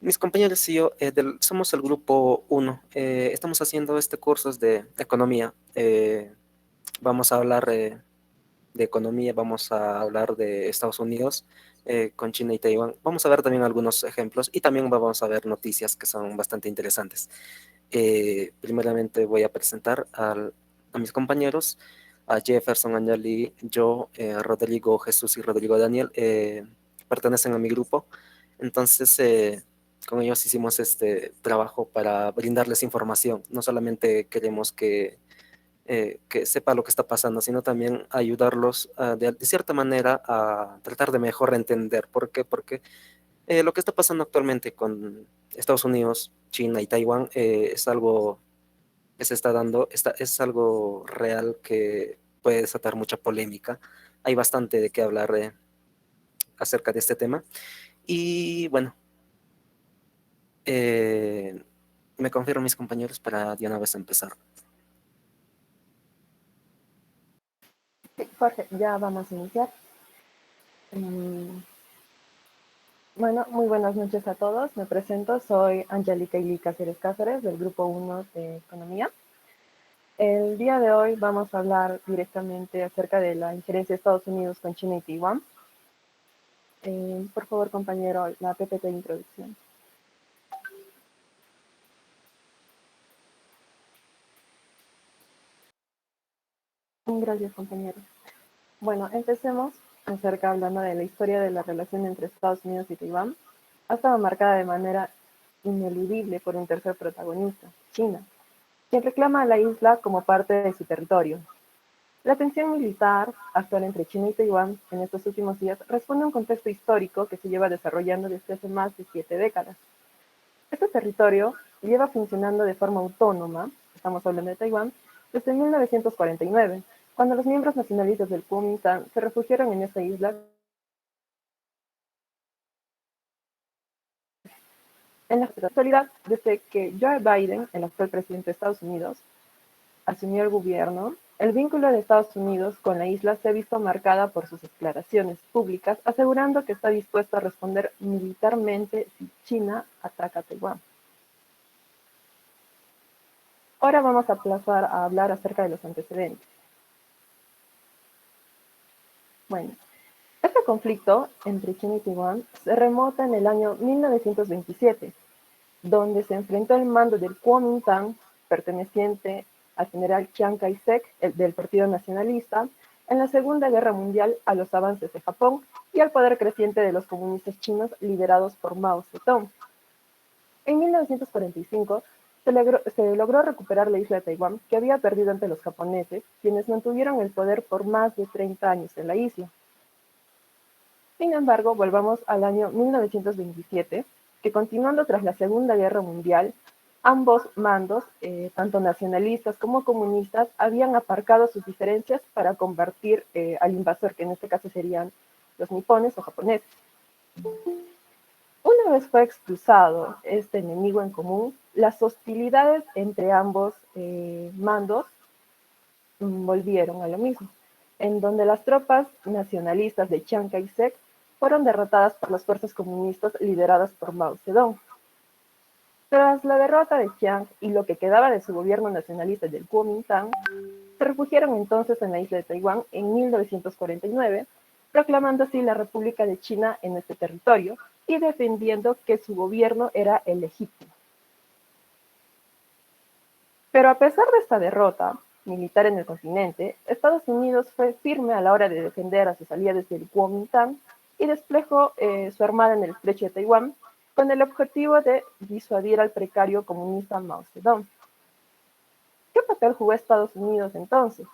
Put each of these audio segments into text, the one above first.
Mis compañeros y yo somos el grupo 1. Estamos haciendo este curso de economía. Vamos a hablar de economía, vamos a hablar de Estados Unidos con China y Taiwán. Vamos a ver también algunos ejemplos y también vamos a ver noticias que son bastante interesantes. Primeramente voy a presentar a mis compañeros, a Jefferson, Anjali, yo, Rodrigo, Jesús y Rodrigo Daniel, pertenecen a mi grupo. Entonces, con ellos hicimos este trabajo para brindarles información. No solamente queremos que sepa lo que está pasando, sino también ayudarlos de cierta manera a tratar de mejor entender. ¿Por qué? Porque lo que está pasando actualmente con Estados Unidos, China y Taiwán es algo que se está dando, es algo real que puede desatar mucha polémica. Hay bastante de qué hablar acerca de este tema. Y bueno, eh, me confirmo mis compañeros para de una vez empezar. Sí, Jorge, ya vamos a iniciar. Mm, Bueno, muy buenas noches a todos. Me presento, soy Angélica Ili Cáceres Cáceres del Grupo 1 de Economía. El día de hoy vamos a hablar directamente acerca de la injerencia de Estados Unidos con China y Taiwán. Por favor, compañero, la PPT de introducción. Gracias, compañero. Bueno, empecemos acerca hablando de la historia de la relación entre Estados Unidos y Taiwán. Ha estado marcada de manera ineludible por un tercer protagonista, China, quien reclama a la isla como parte de su territorio. La tensión militar actual entre China y Taiwán en estos últimos días responde a un contexto histórico que se lleva desarrollando desde hace más de 7 décadas. Este territorio lleva funcionando de forma autónoma, estamos hablando de Taiwán, desde 1949, cuando los miembros nacionalistas del Kuomintang se refugiaron en esta isla. En la actualidad, desde que Joe Biden, el actual presidente de Estados Unidos, asumió el gobierno, el vínculo de Estados Unidos con la isla se ha visto marcada por sus declaraciones públicas, asegurando que está dispuesto a responder militarmente si China ataca a Taiwán. Ahora vamos a pasar a hablar acerca de los antecedentes. Bueno, este conflicto entre China y Taiwán se remonta en el año 1927, donde se enfrentó el mando del Kuomintang, perteneciente al general Chiang Kai-shek, del Partido Nacionalista, en la Segunda Guerra Mundial a los avances de Japón y al poder creciente de los comunistas chinos liderados por Mao Zedong. En 1945 se logró recuperar la isla de Taiwán, que había perdido ante los japoneses, quienes mantuvieron el poder por más de 30 años en la isla. Sin embargo, volvamos al año 1927, que continuando tras la Segunda Guerra Mundial, ambos mandos, tanto nacionalistas como comunistas, habían aparcado sus diferencias para combatir al invasor, que en este caso serían los nipones o japoneses. Una vez fue expulsado este enemigo en común, las hostilidades entre ambos mandos volvieron a lo mismo, en donde las tropas nacionalistas de Chiang Kai-shek fueron derrotadas por las fuerzas comunistas lideradas por Mao Zedong. Tras la derrota de Chiang y lo que quedaba de su gobierno nacionalista del Kuomintang, se refugiaron entonces en la isla de Taiwán en 1949, proclamando así la República de China en este territorio y defendiendo que su gobierno era el legítimo. Pero a pesar de esta derrota militar en el continente, Estados Unidos fue firme a la hora de defender a sus aliados del Kuomintang y desplegó su armada en el estrecho de Taiwán con el objetivo de disuadir al precario comunista Mao Zedong. ¿Qué papel jugó Estados Unidos entonces?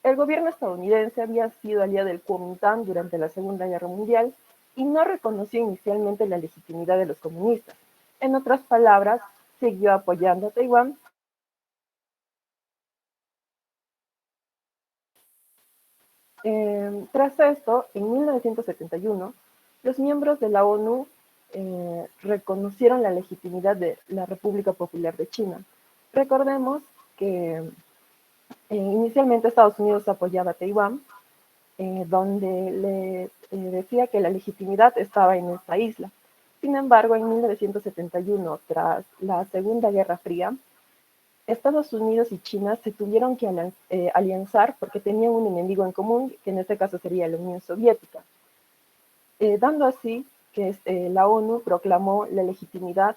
El gobierno estadounidense había sido aliado del Kuomintang durante la Segunda Guerra Mundial y no reconoció inicialmente la legitimidad de los comunistas. En otras palabras, siguió apoyando a Taiwán. Tras esto, en 1971, los miembros de la ONU reconocieron la legitimidad de la República Popular de China. Recordemos que inicialmente Estados Unidos apoyaba a Taiwán, donde le decía que la legitimidad estaba en esta isla. Sin embargo, en 1971, tras la Segunda Guerra Fría, Estados Unidos y China se tuvieron que alianzar porque tenían un enemigo en común, que en este caso sería la Unión Soviética, dando así que la ONU proclamó la legitimidad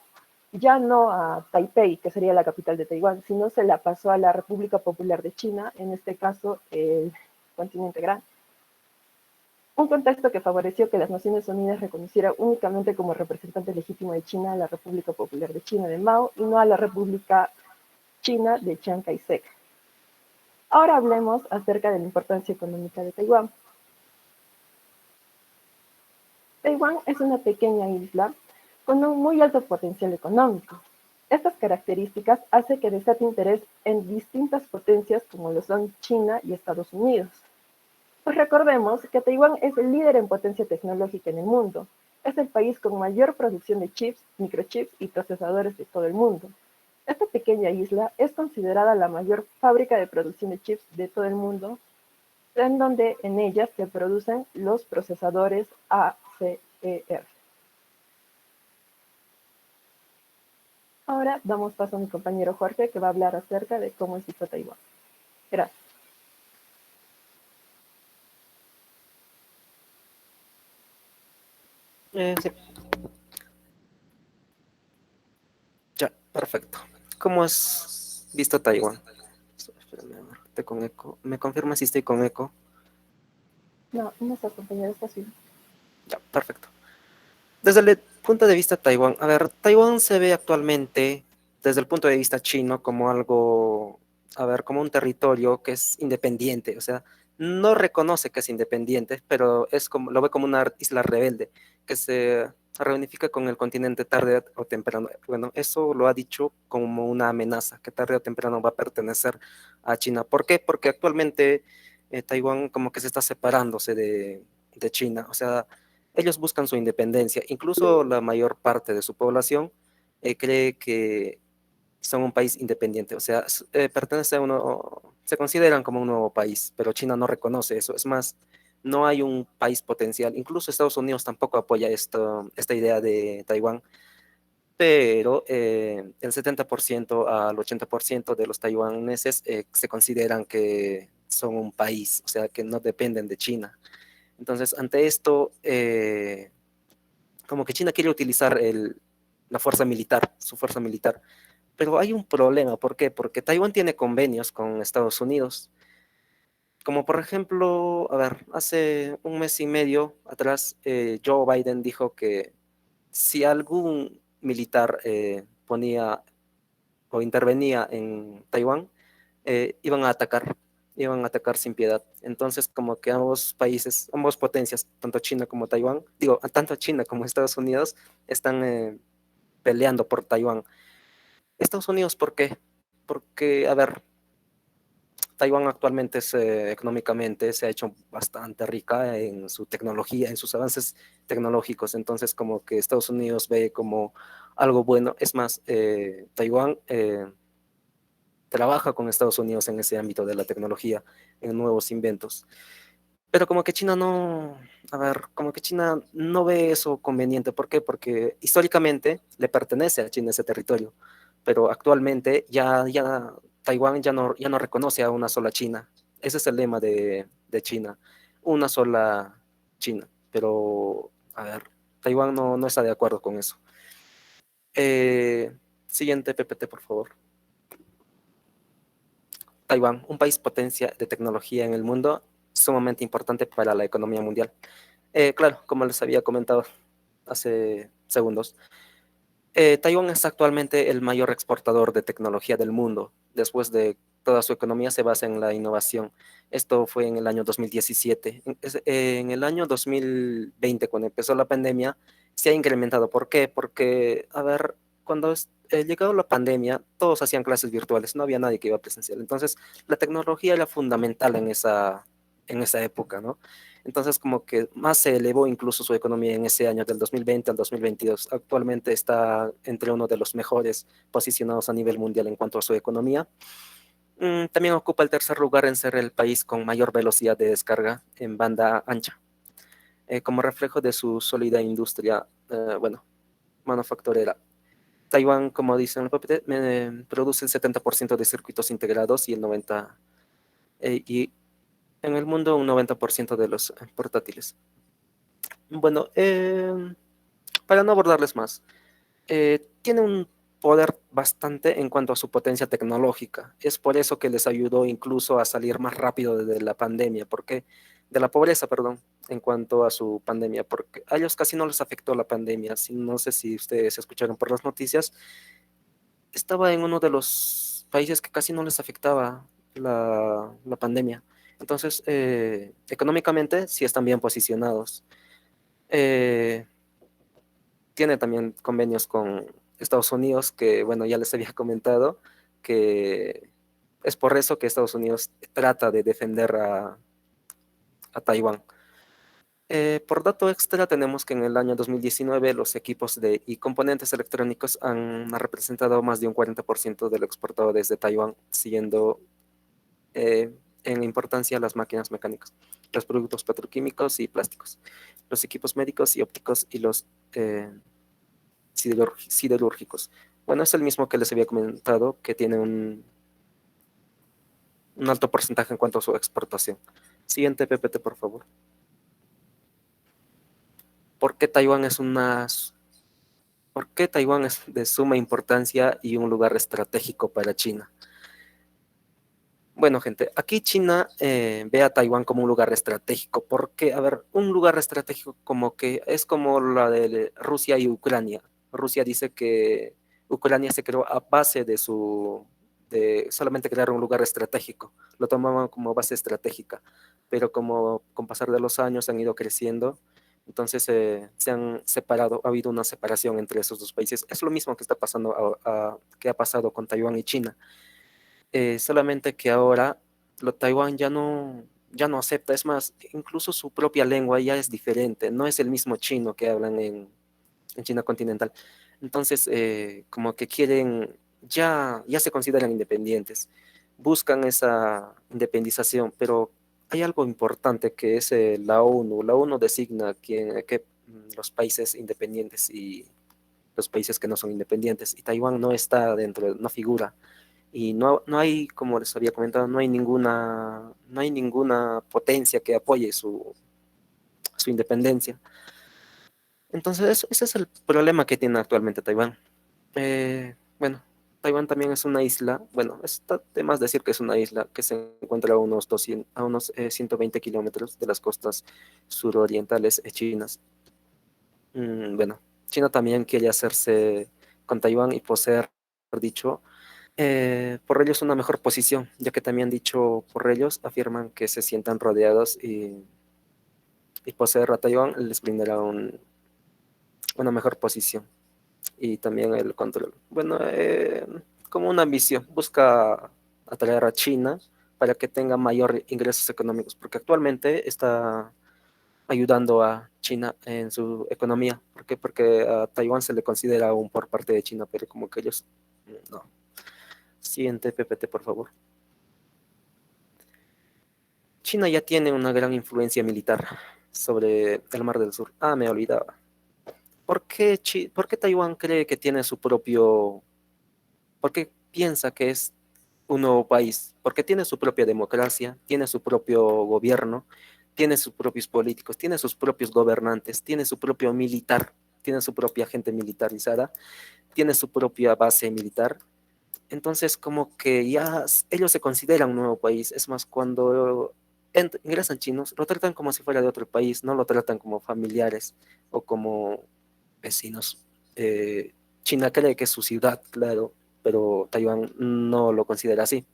ya no a Taipei, que sería la capital de Taiwán, sino se la pasó a la República Popular de China, en este caso el continente grande. Un contexto que favoreció que las Naciones Unidas reconociera únicamente como representante legítimo de China a la República Popular de China de Mao y no a la República China de Chiang Kai-shek. Ahora hablemos acerca de la importancia económica de Taiwán. Taiwán es una pequeña isla con un muy alto potencial económico. Estas características hacen que desate interés en distintas potencias como lo son China y Estados Unidos. Pues recordemos que Taiwán es el líder en potencia tecnológica en el mundo. Es el país con mayor producción de chips, microchips y procesadores de todo el mundo. Esta pequeña isla es considerada la mayor fábrica de producción de chips de todo el mundo, en donde en ella se producen los procesadores ACER. Ahora damos paso a mi compañero Jorge, que va a hablar acerca de cómo es visto Taiwán. Gracias. Sí, ya, perfecto. ¿Cómo has visto Taiwán? Espérame, a ver, estoy con eco. ¿Me confirma si estoy con eco? No, no está compañero, está bien. Ya, perfecto. Desde el punto de vista de Taiwán, a ver, Taiwán se ve actualmente desde el punto de vista chino como algo, a ver, como un territorio que es independiente, o sea, no reconoce que es independiente, pero es como, lo ve como una isla rebelde que se reunifica con el continente tarde o temprano. Bueno, eso lo ha dicho como una amenaza, que tarde o temprano va a pertenecer a China. ¿Por qué? Porque actualmente Taiwán como que se está separándose de China, o sea, ellos buscan su independencia. Incluso la mayor parte de su población cree que son un país independiente. O sea, pertenece a uno, se consideran como un nuevo país, pero China no reconoce eso. Es más, no hay un país potencial. Incluso Estados Unidos tampoco apoya esta idea de Taiwán, pero el 70% al 80% de los taiwaneses se consideran que son un país, o sea, que no dependen de China. Entonces, ante esto, como que China quiere utilizar la fuerza militar, su fuerza militar. Pero hay un problema, ¿por qué? Porque Taiwán tiene convenios con Estados Unidos. Como por ejemplo, a ver, hace un mes y medio atrás, Joe Biden dijo que si algún militar ponía o intervenía en Taiwán, iban a atacar sin piedad. Entonces, como que ambos países, ambas potencias, tanto China como Taiwán, digo, tanto China como Estados Unidos, están peleando por Taiwán. Estados Unidos, ¿por qué? Porque, a ver, Taiwán actualmente económicamente se ha hecho bastante rica en su tecnología, en sus avances tecnológicos, entonces como que Estados Unidos ve como algo bueno. Es más, Taiwán trabaja con Estados Unidos en ese ámbito de la tecnología, en nuevos inventos. Pero como que China no, a ver, como que China no ve eso conveniente. ¿Por qué? Porque históricamente le pertenece a China ese territorio, pero actualmente ya Taiwán ya no reconoce a una sola China. Ese es el lema de China, una sola China. Pero, a ver, Taiwán no está de acuerdo con eso. Siguiente PPT, por favor. Taiwán, un país potencia de tecnología en el mundo, sumamente importante para la economía mundial. Claro, como les había comentado hace segundos, Taiwán es actualmente el mayor exportador de tecnología del mundo. Después de toda su economía se basa en la innovación. Esto fue en el año 2017. En el año 2020, cuando empezó la pandemia, se ha incrementado. ¿Por qué? Porque, a ver, cuando llegó la pandemia, todos hacían clases virtuales, no había nadie que iba presencial. Entonces, la tecnología era fundamental en esa época, ¿no? Entonces, como que más se elevó incluso su economía en ese año, del 2020 al 2022. Actualmente está entre uno de los mejores posicionados a nivel mundial en cuanto a su economía. También ocupa el tercer lugar en ser el país con mayor velocidad de descarga en banda ancha. Como reflejo de su sólida industria, bueno, manufacturera. Taiwán, como dicen el PPT, produce el 70% de circuitos integrados y el 90%, y en el mundo un 90% de los portátiles. Bueno, para no abordarles más, tiene un poder bastante en cuanto a su potencia tecnológica. Es por eso que les ayudó incluso a salir más rápido de la pandemia, porque de la pobreza, perdón, en cuanto a su pandemia, porque a ellos casi no les afectó la pandemia. No sé si ustedes escucharon por las noticias, estaba en uno de los países que casi no les afectaba la pandemia. Entonces, económicamente sí están bien posicionados. Eh, Tiene también convenios con Estados Unidos, que bueno, ya les había comentado, que es por eso que Estados Unidos trata de defender a Taiwán. Por dato extra, tenemos que en el año 2019 los equipos y componentes electrónicos han representado más de un 40% de lo exportado desde Taiwán, siguiendo eh, en importancia las máquinas mecánicas, los productos petroquímicos y plásticos, los equipos médicos y ópticos y los siderúrgicos. Bueno, es el mismo que les había comentado, que tiene un alto porcentaje en cuanto a su exportación. Siguiente PPT, por favor. ¿Por qué Taiwán es ¿Por qué Taiwán es de suma importancia y un lugar estratégico para China? Bueno, gente, aquí China ve a Taiwán como un lugar estratégico, porque, a ver, un lugar estratégico como que es como la de Rusia y Ucrania. Rusia dice que Ucrania se creó a base de solamente crear un lugar estratégico. Lo tomaban como base estratégica, pero como con pasar de los años han ido creciendo, entonces se han separado, ha habido una separación entre esos dos países. Es lo mismo que está pasando, que ha pasado con Taiwán y China, solamente que ahora Taiwán ya no acepta, es más, incluso su propia lengua ya es diferente, no es el mismo chino que hablan en China continental. Entonces, como que quieren, ya se consideran independientes, buscan esa independización, pero hay algo importante que es la ONU. La ONU designa los países independientes y los países que no son independientes, y Taiwán no está dentro, no figura. Y no hay, como les había comentado, no hay ninguna potencia que apoye su independencia. Entonces, ese es el problema que tiene actualmente Taiwán. Bueno, Taiwán también es una isla, bueno, está de más decir que es una isla que se encuentra a unos 120 kilómetros de las costas surorientales chinas. Bueno, China también quiere hacerse con Taiwán y poseer, dicho, por ellos una mejor posición, ya que también dicho por ellos afirman que se sientan rodeados y poseer a Taiwán les brindará una mejor posición y también el control. Bueno, como una ambición, busca atraer a China para que tenga mayor ingresos económicos, porque actualmente está ayudando a China en su economía. ¿Por qué? Porque a Taiwán se le considera aún por parte de China, pero como que ellos no. Siguiente PPT, por favor. China ya tiene una gran influencia militar sobre el Mar del Sur. Ah, me olvidaba. ¿Por qué Taiwán cree que tiene su propio, por qué piensa que es un nuevo país? Porque tiene su propia democracia, tiene su propio gobierno, tiene sus propios políticos, tiene sus propios gobernantes, tiene su propio militar, tiene su propia gente militarizada, tiene su propia base militar. Entonces, como que ya ellos se consideran un nuevo país. Es más, cuando ingresan chinos, lo tratan como si fuera de otro país, no lo tratan como familiares o como vecinos. China cree que es su ciudad, claro, pero Taiwán no lo considera así.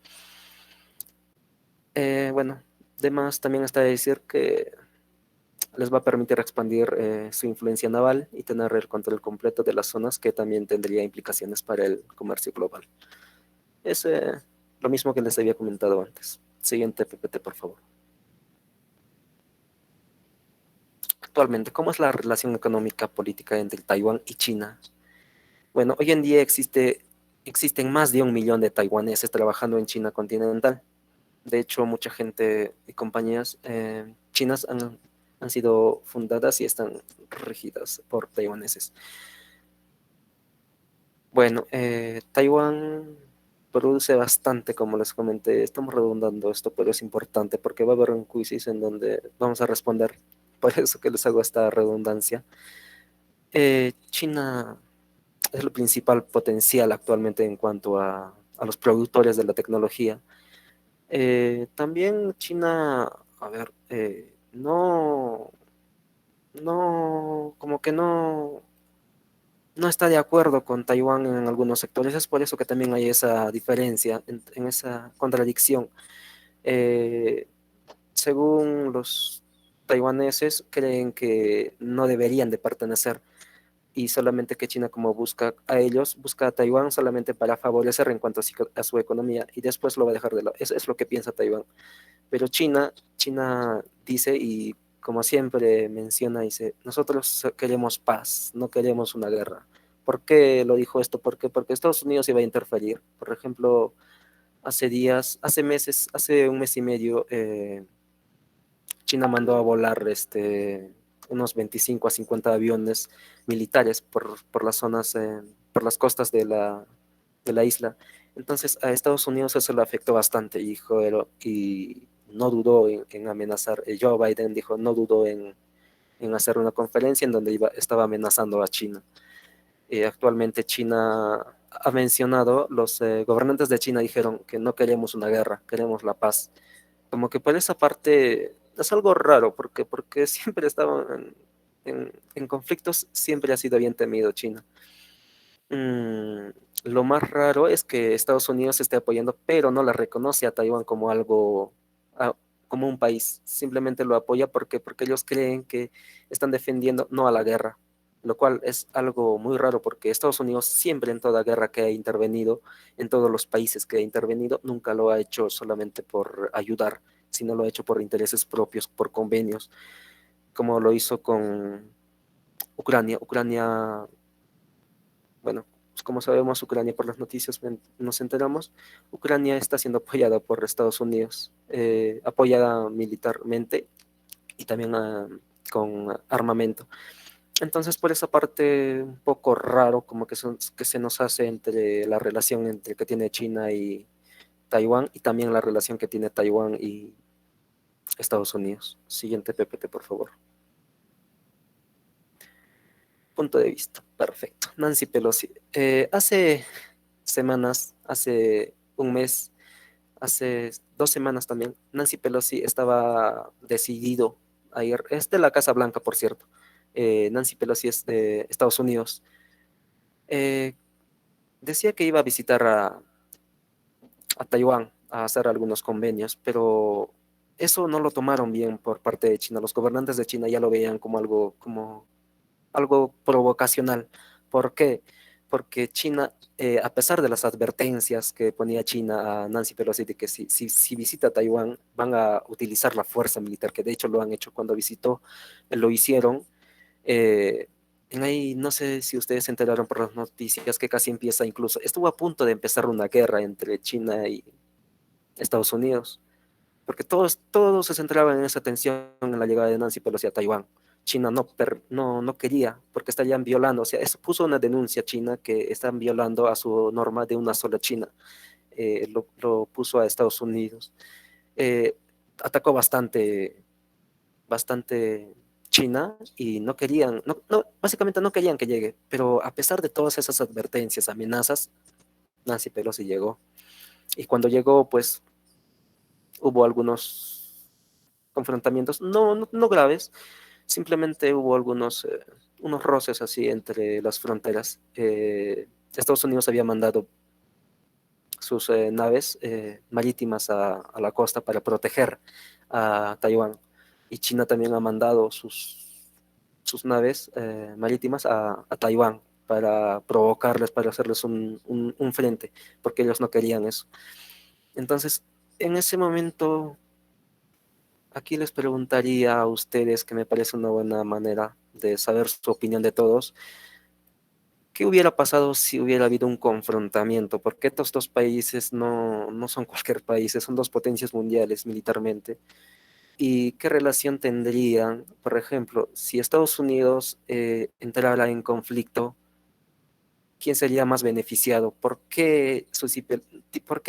Bueno, además también está de decir que les va a permitir expandir su influencia naval y tener el control completo de las zonas, que también tendría implicaciones para el comercio global. Es lo mismo que les había comentado antes. Siguiente PPT, por favor. Actualmente, ¿cómo es la relación económica política entre Taiwán y China? Bueno, hoy en día existen más de 1 millón de taiwaneses trabajando en China continental. De hecho, mucha gente y compañías chinas han sido fundadas y están regidas por taiwaneses. Bueno, Taiwán produce bastante, como les comenté. Estamos redundando esto, pero es importante porque va a haber un quiz en donde vamos a responder. Por eso que les hago esta redundancia. China es el principal potencial actualmente en cuanto a los productores de la tecnología. También China, a ver, como que no está de acuerdo con Taiwán en algunos sectores. Es por eso que también hay esa diferencia, en esa contradicción. Eh, Según los taiwaneses, creen que no deberían de pertenecer y solamente que China como busca a ellos, busca a Taiwán solamente para favorecer en cuanto a su economía y después lo va a dejar de lado. Eso es lo que piensa Taiwán. Pero China dice y como siempre menciona, dice, nosotros queremos paz, no queremos una guerra. ¿Por qué lo dijo esto? Porque Estados Unidos iba a interferir. Por ejemplo, hace días, hace meses, hace un mes y medio, China mandó a volar unos 25 a 50 aviones militares por las zonas, por las costas de la isla. Entonces a Estados Unidos eso le afectó bastante y no dudó en amenazar. Joe Biden dijo, no dudó en hacer una conferencia en donde estaba amenazando a China. Actualmente China ha mencionado, los gobernantes de China dijeron que no queremos una guerra, queremos la paz. Como que por esa parte es algo raro, porque siempre estaban en conflictos, siempre ha sido bien temido China. Mm, lo más raro es que Estados Unidos esté apoyando, pero no la reconoce a Taiwán como algo, como un país. Simplemente lo apoya porque ellos creen que están defendiendo no a la guerra, lo cual es algo muy raro porque Estados Unidos siempre en toda guerra que ha intervenido, en todos los países que ha intervenido, nunca lo ha hecho solamente por ayudar, sino lo ha hecho por intereses propios, por convenios, como lo hizo con Ucrania. Ucrania, bueno, pues como sabemos, Ucrania por las noticias nos enteramos, Ucrania está siendo apoyada por Estados Unidos, apoyada militarmente y también con armamento. Entonces, por esa parte, un poco raro como que se nos hace entre la relación entre que tiene China y Taiwán y también la relación que tiene Taiwán y Estados Unidos. Siguiente PPT, por favor. Punto de vista. Perfecto. Nancy Pelosi. Hace semanas, hace un mes, hace 2 semanas también, Nancy Pelosi estaba decidido a ir, es de la Casa Blanca, por cierto. Nancy Pelosi es de Estados Unidos. Eh, Decía que iba a visitar a Taiwán a hacer algunos convenios, pero eso no lo tomaron bien por parte de China. Los gobernantes de China ya lo veían como algo provocacional. ¿Por qué? Porque China, a pesar de las advertencias que ponía China a Nancy Pelosi de que si visita Taiwán van a utilizar la fuerza militar, que de hecho lo han hecho cuando visitó, lo hicieron. eh, en ahí, no sé si ustedes se enteraron por las noticias que casi empieza incluso, estuvo a punto de empezar una guerra entre China y Estados Unidos porque todos se centraban en esa tensión en la llegada de Nancy Pelosi a Taiwán. China no quería, porque estarían violando, o sea, eso puso una denuncia China que están violando a su norma de una sola China. Lo puso a Estados Unidos. Eh, Atacó bastante China y no querían, básicamente no querían que llegue, pero a pesar de todas esas advertencias, amenazas, Nancy Pelosi llegó. Y cuando llegó, pues hubo algunos confrontamientos, no graves, simplemente hubo unos roces así entre las fronteras. Estados Unidos había mandado sus naves marítimas a la costa para proteger a Taiwán y China también ha mandado sus naves marítimas a Taiwán para provocarles, para hacerles un frente, porque ellos no querían eso. Entonces, en ese momento aquí les preguntaría a ustedes, que me parece una buena manera de saber su opinión de todos, ¿qué hubiera pasado si hubiera habido un confrontamiento? Porque estos dos países no son cualquier país, son dos potencias mundiales militarmente. ¿Y qué relación tendrían, por ejemplo, si Estados Unidos entrara en conflicto? ¿quién sería más beneficiado? ¿Por qué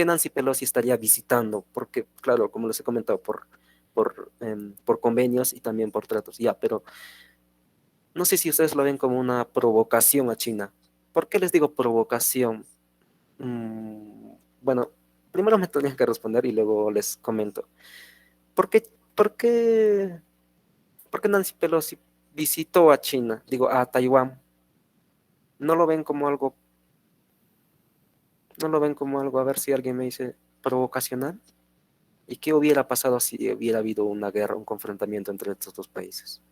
Nancy Pelosi estaría visitando? Porque, claro, como les he comentado, por convenios y también por tratos. Ya, pero no sé si ustedes lo ven como una provocación a China. ¿Por qué les digo provocación? Bueno, primero me tendrían que responder y luego les comento. ¿Por qué, por qué, por qué Nancy Pelosi visitó a China? Digo, a Taiwán. ¿No lo ven como algo, no lo ven como algo, a ver si alguien me dice, provocacional? ¿Y qué hubiera pasado si hubiera habido una guerra, un confrontamiento entre estos dos países?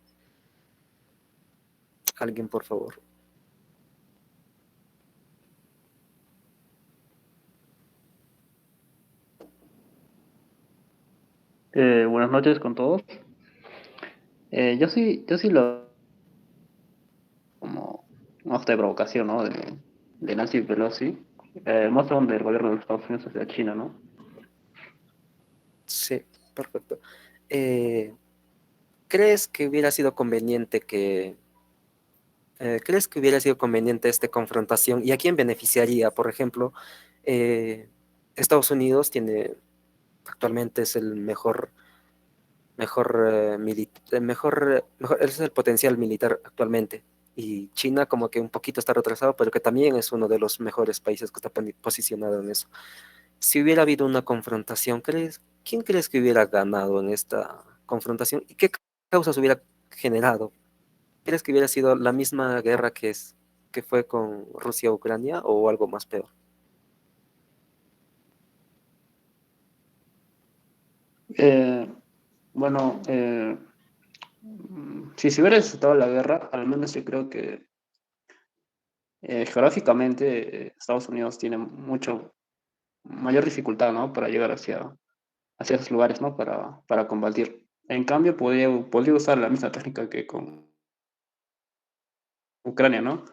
Alguien, por favor. Buenas noches con todos. Yo sí lo como un acto de provocación, ¿no? De Nancy Pelosi, muestran del gobierno de los Estados Unidos hacia China, ¿no? Sí, perfecto. Eh, ¿Crees que hubiera sido conveniente ¿crees que hubiera sido conveniente esta confrontación? ¿Y a quién beneficiaría? Por ejemplo, eh, Estados Unidos actualmente es el ese es el potencial militar actualmente. Y China como que un poquito está retrasado, pero que también es uno de los mejores países que está posicionado en eso. Si hubiera habido una confrontación, ¿quién crees que hubiera ganado en esta confrontación? ¿Y qué causas hubiera generado? ¿Crees que hubiera sido la misma guerra que fue con Rusia-Ucrania o algo más peor? Eh, bueno, si se hubiera desatado la guerra, al menos yo creo que geográficamente Estados Unidos tiene mucho mayor dificultad, ¿no? Para llegar hacia esos lugares, ¿no? Para combatir. En cambio, podría usar la misma técnica que con Ucrania, ¿no?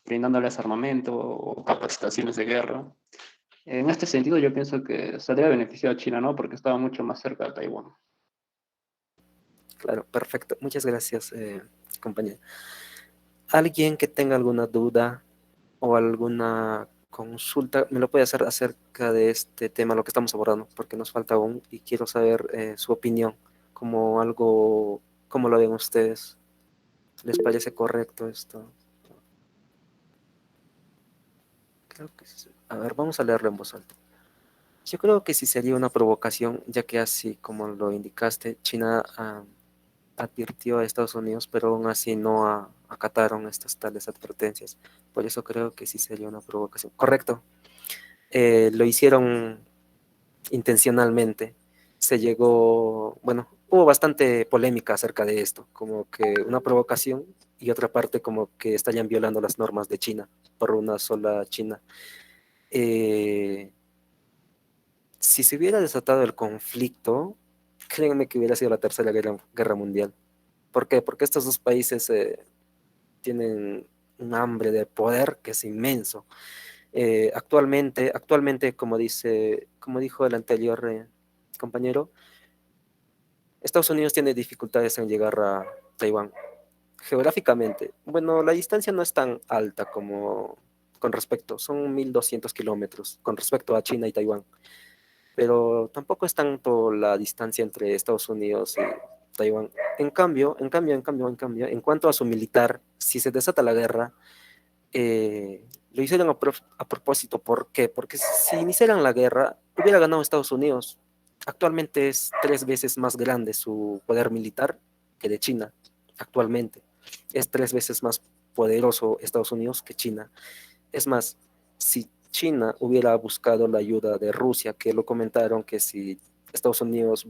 Brindándoles armamento o capacitaciones de guerra. En este sentido, yo pienso que saldría beneficiado a China, ¿no? Porque estaba mucho más cerca de Taiwán. Claro, perfecto. Muchas gracias, compañero. ¿Alguien que tenga alguna duda o alguna consulta me lo puede hacer acerca de este tema, lo que estamos abordando? Porque nos falta aún y quiero saber su opinión, como algo, ¿cómo lo ven ustedes? ¿Les parece correcto esto? Creo que sí. A ver, vamos a leerlo en voz alta. Yo creo que sí sería una provocación, ya que así como lo indicaste, China advirtió a Estados Unidos, pero aún así no acataron estas tales advertencias. Por eso creo que sí sería una provocación. Correcto. Lo hicieron intencionalmente. Bueno, hubo bastante polémica acerca de esto, como que una provocación y otra parte como que estarían violando las normas de China por una sola China. Eh, si se hubiera desatado el conflicto, créanme que hubiera sido la Tercera Guerra Mundial. ¿Por qué? Porque estos dos países tienen un hambre de poder que es inmenso. Actualmente, como dijo el anterior compañero, Estados Unidos tiene dificultades en llegar a Taiwán. Geográficamente, bueno, la distancia no es tan alta son 1.200 kilómetros con respecto a China y Taiwán, pero tampoco es tanto la distancia entre Estados Unidos y Taiwán. En cuanto a su militar, si se desata la guerra, lo hicieron a propósito. ¿Por qué? Porque si iniciaran la guerra, hubiera ganado Estados Unidos. Actualmente es 3 veces más grande su poder militar que de China. Actualmente es 3 veces más poderoso Estados Unidos que China. Es más, si China hubiera buscado la ayuda de Rusia, que lo comentaron que si Estados Unidos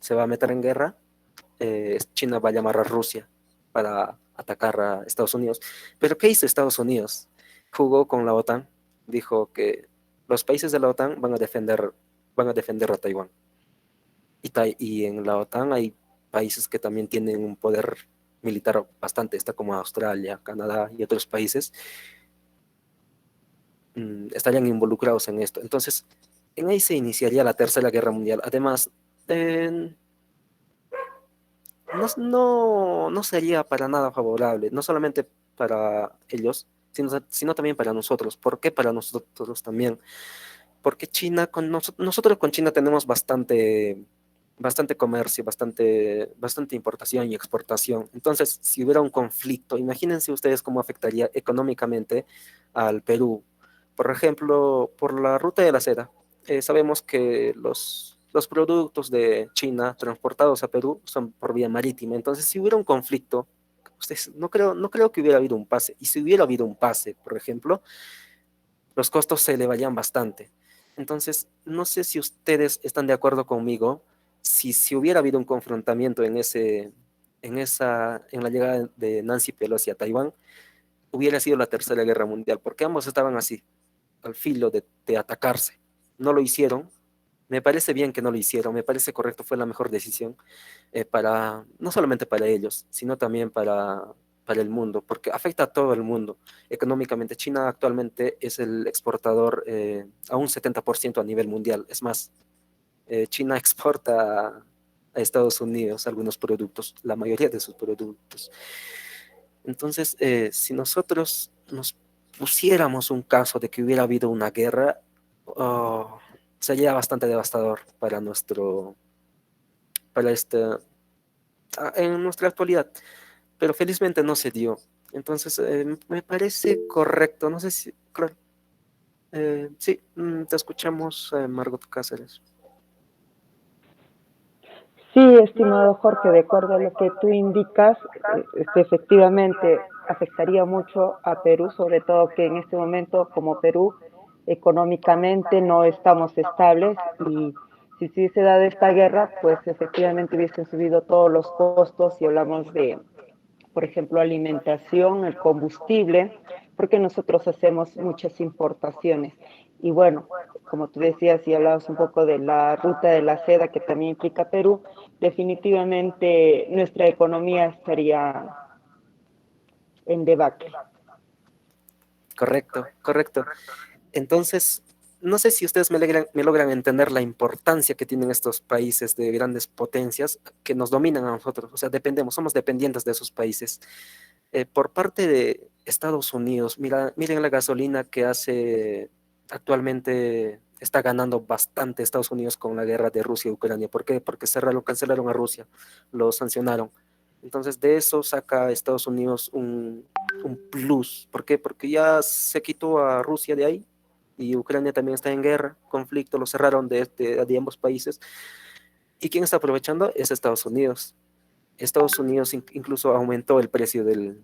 se va a meter en guerra, China va a llamar a Rusia para atacar a Estados Unidos. Pero ¿qué hizo Estados Unidos? Jugó con la OTAN, dijo que los países de la OTAN van a defender a Taiwán. Y en la OTAN hay países que también tienen un poder militar bastante, está como Australia, Canadá y otros países estarían involucrados en esto. Entonces, en ahí se iniciaría la Tercera Guerra Mundial. Además, eh, no sería para nada favorable, no solamente para ellos, sino también para nosotros. ¿Por qué para nosotros también? Porque China, nosotros con China tenemos bastante comercio, bastante importación y exportación. Entonces, si hubiera un conflicto, imagínense ustedes cómo afectaría económicamente al Perú. Por ejemplo, por la ruta de la seda, sabemos que los productos de China transportados a Perú son por vía marítima. Entonces, si hubiera un conflicto, ustedes, no creo que hubiera habido un pase. Y si hubiera habido un pase, por ejemplo, los costos se elevarían bastante. Entonces, no sé si ustedes están de acuerdo conmigo, si hubiera habido un confrontamiento en la llegada de Nancy Pelosi a Taiwán, hubiera sido la Tercera Guerra Mundial, porque ambos estaban así, al filo de atacarse. No lo hicieron. Me parece bien que no lo hicieron, me parece correcto, fue la mejor decisión no solamente para ellos, sino también para el mundo, porque afecta a todo el mundo. Económicamente, China actualmente es el exportador a un 70% a nivel mundial. Es más, China exporta a Estados Unidos algunos productos, la mayoría de sus productos. Entonces, si nosotros nos pusiéramos un caso de que hubiera habido una guerra, oh, sería bastante devastador para en nuestra actualidad, pero felizmente no se dio. Entonces, me parece correcto, no sé si, claro, sí, te escuchamos, Margot Cáceres. Sí, estimado Jorge, de acuerdo a lo que tú indicas, efectivamente afectaría mucho a Perú, sobre todo que en este momento, como Perú, económicamente no estamos estables y si se hubiese dado esta guerra, pues efectivamente hubiesen subido todos los costos y hablamos de, por ejemplo, alimentación, el combustible, porque nosotros hacemos muchas importaciones. Y bueno, como tú decías y hablabas un poco de la ruta de la seda que también implica Perú, definitivamente nuestra economía estaría en debacle. Correcto, correcto. Entonces, no sé si ustedes me logran entender la importancia que tienen estos países de grandes potencias que nos dominan a nosotros. O sea, somos dependientes de esos países. Por parte de Estados Unidos, miren la gasolina que hace actualmente está ganando bastante Estados Unidos con la guerra de Rusia y Ucrania. ¿Por qué? Porque cancelaron a Rusia, lo sancionaron. Entonces de eso saca Estados Unidos un plus. ¿Por qué? Porque ya se quitó a Rusia de ahí y Ucrania también está en guerra, conflicto, lo cerraron de ambos países. ¿Y quién está aprovechando? Es Estados Unidos. Estados Unidos incluso aumentó el precio del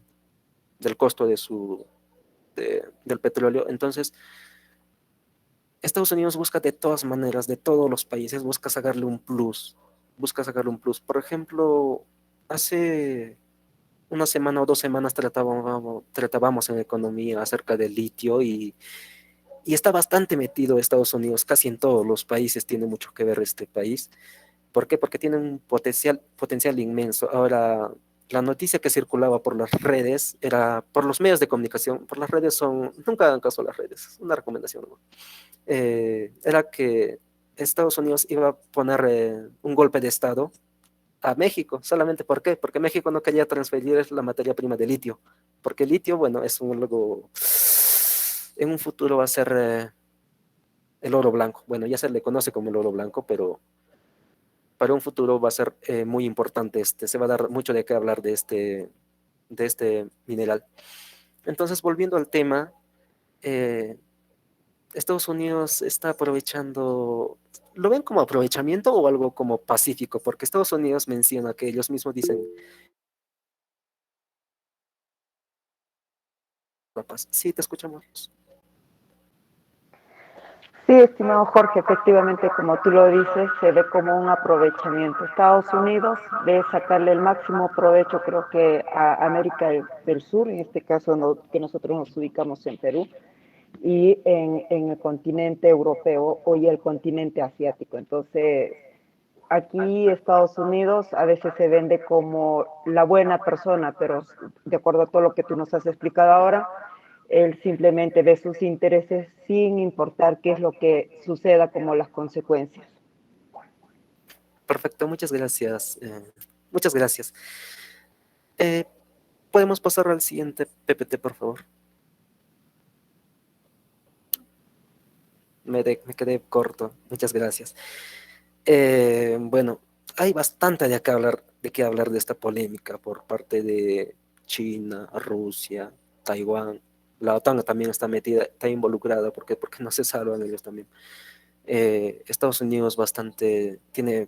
costo del petróleo. Entonces, Estados Unidos busca de todas maneras, de todos los países, busca sacarle un plus. Busca sacarle un plus. Por ejemplo, hace una semana o 2 semanas tratábamos en economía acerca del litio y está bastante metido Estados Unidos, casi en todos los países tiene mucho que ver este país. ¿Por qué? Porque tiene un potencial inmenso. Ahora, la noticia que circulaba por las redes era por los medios de comunicación, por las redes nunca hagan caso a las redes, una recomendación, ¿no? Era que Estados Unidos iba a poner un golpe de Estado a México. ¿Solamente por qué? Porque México no quería transferir la materia prima de litio, porque el litio, bueno, en un futuro va a ser el oro blanco. Bueno, ya se le conoce como el oro blanco, pero para un futuro va a ser muy importante se va a dar mucho de qué hablar de este mineral. Entonces, volviendo al tema, eh, Estados Unidos está aprovechando, ¿lo ven como aprovechamiento o algo como pacífico? Porque Estados Unidos menciona que ellos mismos dicen la paz. Sí, te escuchamos. Sí, estimado Jorge, efectivamente, como tú lo dices, se ve como un aprovechamiento. Estados Unidos debe sacarle el máximo provecho, creo que a América del Sur, en este caso que nosotros nos ubicamos en Perú, y en el continente europeo o y el continente asiático. Entonces, aquí Estados Unidos a veces se vende como la buena persona, pero de acuerdo a todo lo que tú nos has explicado ahora, él simplemente ve sus intereses sin importar qué es lo que suceda como las consecuencias. Perfecto, muchas gracias. Muchas gracias. Eh, ¿Podemos pasar al siguiente PPT, por favor? me quedé corto. Muchas gracias. Bueno, hay bastante de qué hablar de esta polémica por parte de China, Rusia, Taiwán. La OTAN también está metida, está involucrada porque no se salvan ellos también. Estados Unidos tiene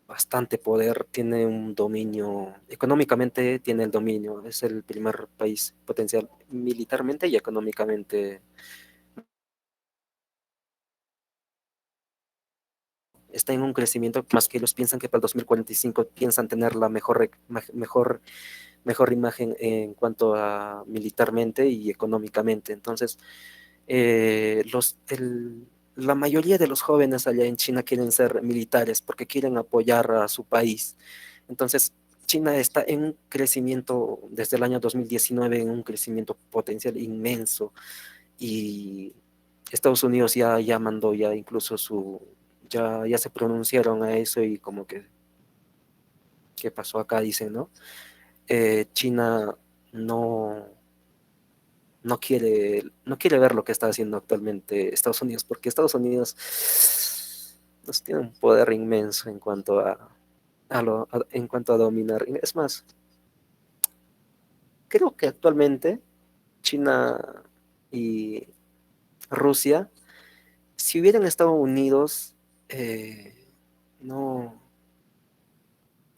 bastante poder, tiene un dominio, económicamente tiene el dominio, es el primer país potencial militarmente y económicamente. Está en un crecimiento más que ellos piensan que para el 2045 piensan tener la mejor imagen en cuanto a militarmente y económicamente. Entonces, eh, los, el, la mayoría de los jóvenes allá en China quieren ser militares porque quieren apoyar a su país. Entonces, China está en un crecimiento desde el año 2019, en un crecimiento potencial inmenso y Estados Unidos ya mandó ya incluso ya se pronunciaron a eso y como que, ¿qué pasó acá? Dicen, ¿no? China no, no quiere ver lo que está haciendo actualmente Estados Unidos, porque Estados Unidos tiene un poder inmenso en cuanto a dominar. Es más, creo que actualmente China y Rusia, si hubieran estado unidos, no,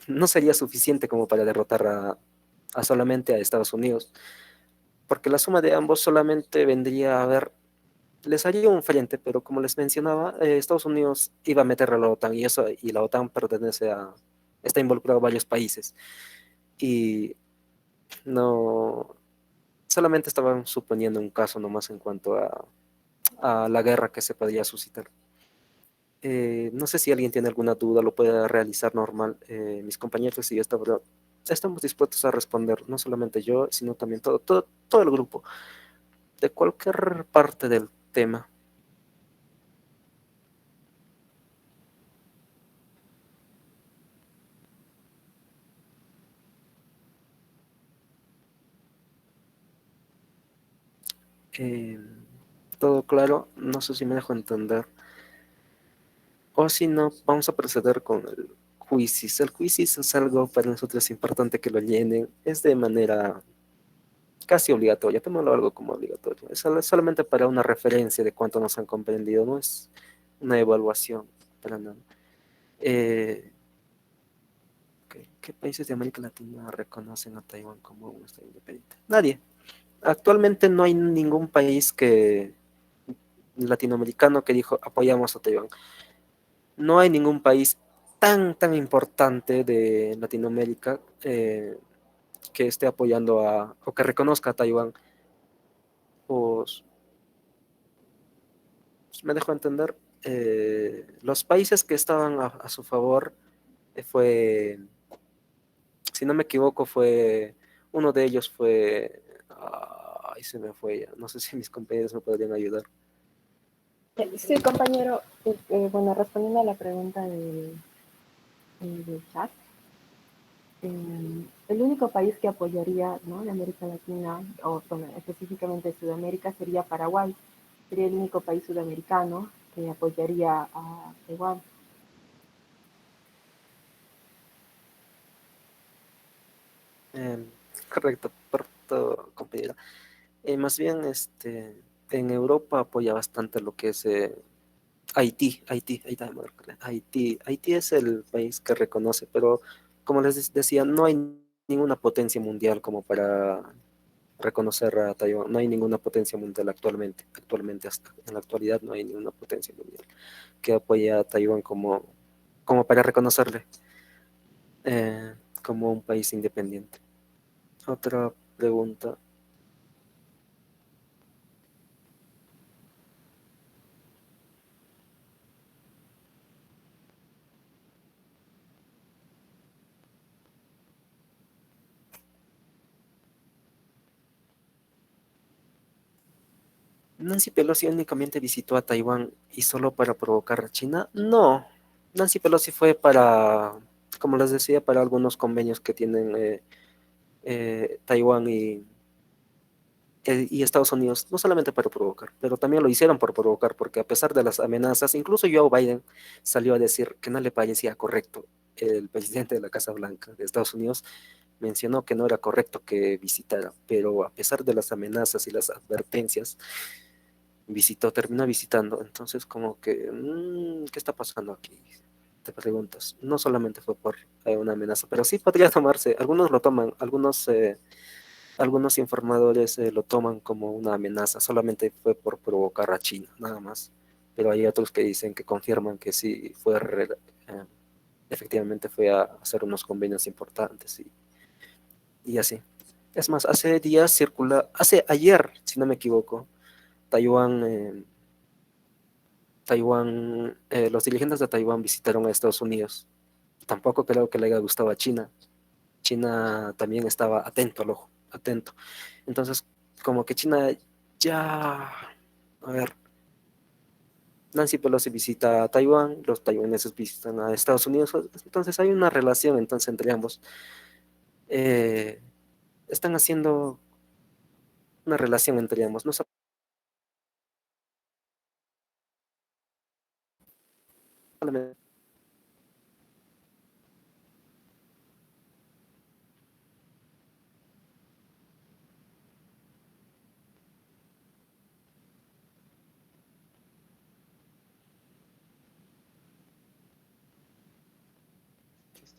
no sería suficiente como para derrotar a solamente a Estados Unidos, porque la suma de ambos solamente vendría a ver, les haría un frente, pero como les mencionaba, Estados Unidos iba a meter a la OTAN y la OTAN está involucrado varios países y no, solamente estaban suponiendo un caso nomás en cuanto a la guerra que se podría suscitar. No sé si alguien tiene alguna duda, lo puede realizar normal. Mis compañeros y yo estamos dispuestos a responder, no solamente yo, sino también todo el grupo, de cualquier parte del tema. Eh, Todo claro, no sé si me dejo entender. O si no, vamos a proceder con el quizzes. El quizzes es algo para nosotros importante que lo llenen. Es de manera casi obligatoria, tómalo algo como obligatorio. Es solamente para una referencia de cuánto nos han comprendido, no es una evaluación para nada. Eh, ok, ¿qué países de América Latina reconocen a Taiwán como un estado independiente? Nadie. Actualmente no hay ningún país latinoamericano que dijo apoyamos a Taiwán. No hay ningún país tan importante de Latinoamérica que esté apoyando o que reconozca a Taiwán. Pues, me dejo entender. Los países que estaban a su favor si no me equivoco, uno de ellos ay, se me fue ya. No sé si mis compañeros me podrían ayudar. Sí, compañero, bueno, respondiendo a la pregunta del chat, el único país que apoyaría, ¿no?, de América Latina, o bueno, específicamente de Sudamérica, sería Paraguay. Sería el único país sudamericano que apoyaría a Taiwán. Eh, Correcto, perfecto, compañera. Más bien, en Europa apoya bastante lo que es Haití, ahí está, me recordé. Haití es el país que reconoce, pero como les decía, no hay ninguna potencia mundial como para reconocer a Taiwán. No hay ninguna potencia mundial actualmente hasta en la actualidad no hay ninguna potencia mundial que apoye a Taiwán como para reconocerle como un país independiente. Otra pregunta. ¿Nancy Pelosi únicamente visitó a Taiwán y solo para provocar a China? No. Nancy Pelosi fue como les decía, para algunos convenios que tienen Taiwán y Estados Unidos, no solamente para provocar, pero también lo hicieron por provocar, porque a pesar de las amenazas, incluso Joe Biden salió a decir que no le parecía correcto. El presidente de la Casa Blanca de Estados Unidos mencionó que no era correcto que visitara, pero a pesar de las amenazas y las advertencias, terminó visitando. Entonces, como que, ¿qué está pasando aquí? Te preguntas. No solamente fue por una amenaza, pero sí podría tomarse. Algunos lo toman, algunos informadores lo toman como una amenaza. Solamente fue por provocar a China, nada más. Pero hay otros que dicen que confirman que sí efectivamente fue a hacer unos convenios importantes y así. Es más, hace ayer, si no me equivoco, Taiwán, los dirigentes de Taiwán visitaron a Estados Unidos. Tampoco creo que le haya gustado a China. China también estaba atento al ojo, atento. Entonces, como que China ya, a ver, Nancy Pelosi visita a Taiwán, los taiwaneses visitan a Estados Unidos, entonces hay una relación entonces entre ambos. Eh, Están haciendo una relación entre ambos, no solamente.